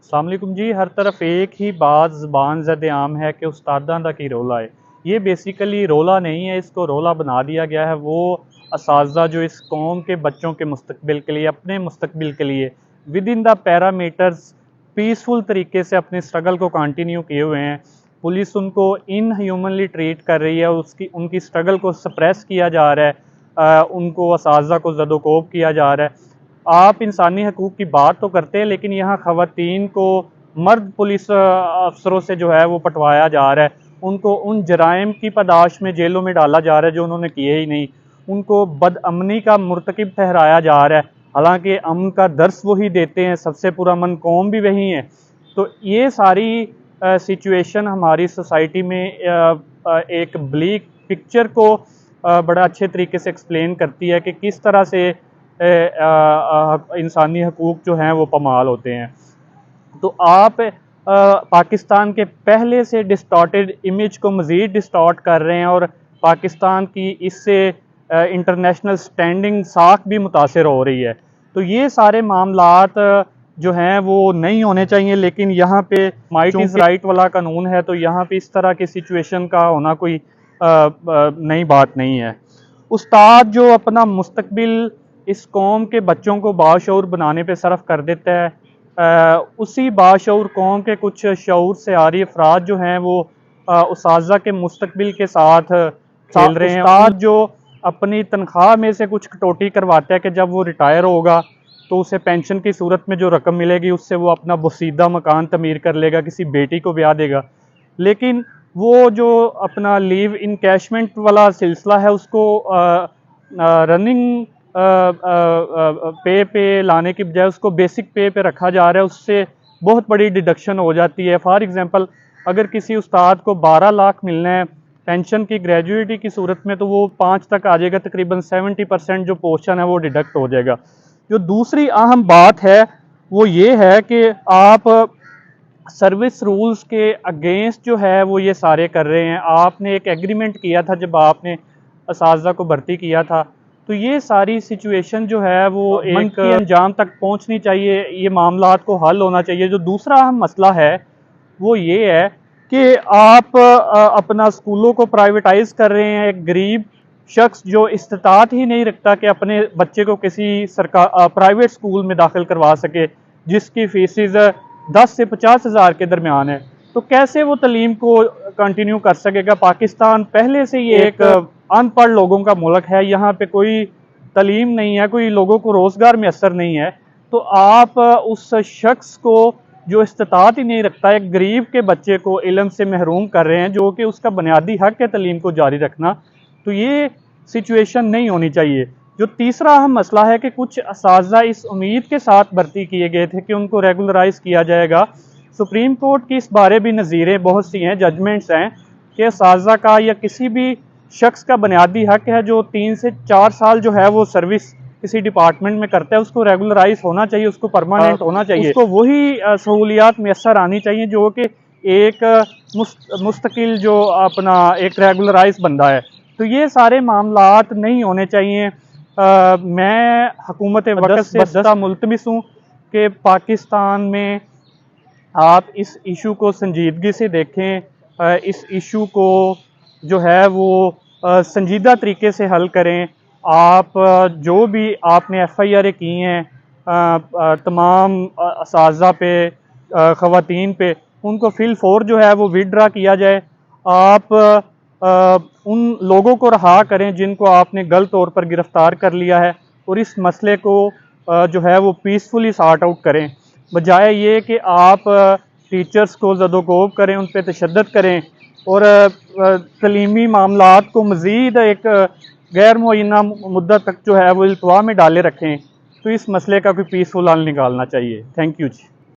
अस्सलाम वालेकुम जी। हर तरफ एक ही बात ज़बान ज़द-ए-आम है कि उस्तादां दा की रौला है। ये बेसिकली रौला नहीं है, इसको रौला बना दिया गया है। वो असातिज़ा जो इस कौम के बच्चों के मुस्तकबिल के लिए, अपने मुस्तकबिल के लिए with in the parameters peaceful तरीके से अपने स्ट्रगल को कंटिन्यू किए हुए हैं। पुलिस उनको इनह्यूमनली ट्रीट कर रही है, उनकी स्ट्रगल को सप्रेस किया जा रहा है, उनको असातिज़ा को ज़द-ओ-कोब किया जा रहा है। आप इंसानी हकूक़ की बात तो करते हैं, लेकिन यहाँ ख़वातीन को मर्द पुलिस अफसरों से जो है वो पटवाया जा रहा है। उनको उन जराइम की पादाश में जेलों में डाला जा रहा है जो उन्होंने किए ही नहीं। उनको बदअमनी का मुर्तकिब ठहराया जा रहा है, हालांकि अमन का दर्स वही देते हैं, सबसे पुरअमन कौम भी वही है। तो ये सारी सिचुएशन हमारी सोसाइटी में एक ब्लीक पिक्चर को बड़ा अच्छे तरीके से एक्सप्लेन करती है कि किस तरह से इंसानी हकूक़ जो हैं वो पामाल होते हैं। तो आप पाकिस्तान के पहले से डिस्टॉर्टेड इमेज को मज़ीद डिस्टॉर्ट कर रहे हैं और पाकिस्तान की इससे इंटरनेशनल स्टैंडिंग साख भी मुतासिर हो रही है। तो ये सारे मामलात जो हैं वो नहीं होने चाहिए, लेकिन यहाँ पे माइट इज़ राइट वाला कानून है, तो यहाँ पे इस तरह की सिचुएशन का होना कोई नई बात नहीं है। उस्ताद जो अपना मुस्तकबिल इस कौम के बच्चों को बाशऊर बनाने पे सर्फ कर देता है, उसी बाशऊर कौम के कुछ शऊर से आरी अफराद जो हैं वो उस्ताज़ा के मुस्तकबिल के साथ खेल रहे हैं। उस्ताद जो अपनी तनख्वाह में से कुछ कटौती करवाता है कि जब वो रिटायर होगा तो उसे पेंशन की सूरत में जो रकम मिलेगी उससे वो अपना बोसीदा मकान तमीर कर लेगा, किसी बेटी को ब्याह देगा। लेकिन वो जो अपना लीव इनकैशमेंट वाला सिलसिला है उसको रनिंग पे लाने की बजाय उसको बेसिक पे रखा जा रहा है। उससे बहुत बड़ी डिडक्शन हो जाती है। फॉर एग्जांपल, अगर किसी उस्ताद को 12 लाख मिलना है पेंशन की ग्रेजुएटी की सूरत में, तो वो 5 तक आ जाएगा, तकरीबन 70% जो पोर्शन है वो डिडक्ट हो जाएगा। जो दूसरी अहम बात है वो ये है कि आप सर्विस रूल्स के अगेंस्ट जो है वो ये सारे कर रहे हैं। आपने एक एग्रीमेंट किया था जब आपने असातिज़ा को भर्ती किया था, तो ये सारी सिचुएशन जो है वो एक अंजाम तक पहुंचनी चाहिए, ये मामलात को हल होना चाहिए। जो दूसरा अहम मसला है वो ये है कि आप अपना स्कूलों को प्राइवेटाइज कर रहे हैं। एक गरीब शख्स जो इस्तात ही नहीं रखता कि अपने बच्चे को किसी सरकार प्राइवेट स्कूल में दाखिल करवा सके जिसकी फीसिस 10 से 50 हज़ार के दरमियान है, तो कैसे वो तलीम को कंटिन्यू कर सकेगा। पाकिस्तान पहले से ही एक अनपढ़ लोगों का मुल्क है, यहाँ पे कोई तलीम नहीं है, कोई लोगों को रोज़गार मैसर नहीं है। तो आप उस शख्स को जो इस्तात ही नहीं रखता, एक गरीब के बच्चे को इल्म से महरूम कर रहे हैं, जो कि उसका बुनियादी हक है तलीम को जारी रखना। तो ये सिचुएशन नहीं होनी चाहिए। जो तीसरा अहम मसला है कि कुछ असातिज़ा इस उम्मीद के साथ भर्ती किए गए थे कि उनको रेगुलराइज किया जाएगा। सुप्रीम कोर्ट की इस बारे भी नज़ीरें बहुत सी हैं, जजमेंट्स हैं कि असातिज़ा का या किसी भी शख्स का बुनियादी हक है जो 3 से 4 साल जो है वो सर्विस किसी डिपार्टमेंट में करता है, उसको रेगुलराइज होना चाहिए, उसको परमानेंट होना चाहिए, उसको वही सहूलियात मैसर आनी चाहिए जो कि एक मुस्तकिल जो अपना एक रेगुलराइज बंदा है। तो ये सारे मामलात नहीं होने चाहिए। मैं हुकूमत वक़्त से दस्ता मुल्तमिस हूँ कि पाकिस्तान में आप इस इशू को संजीदगी से देखें, इस इशू को जो है वो संजीदा तरीके से हल करें। आप जो भी आपने FIR की हैं तमाम असातिज़ा पे, ख़वातीन पे, उनको फिल फोर जो है वो विड्रा किया जाए। आप उन लोगों को रहा करें जिनको आपने गलत तौर पर गिरफ़्तार कर लिया है और इस मसले को जो है वो पीसफुली सॉर्ट आउट करें, बजाय ये कि आप टीचर्स को ज़द-ओ-कोब करें, उन पर तशद्दुद करें और तलीमी मामलात को मज़ीद एक गैर मुअय्यना मुद्दत तक जो है वो इल्तवा में डाले रखें। तो इस मसले का कोई पीसफुल हल निकालना चाहिए। Thank you ji.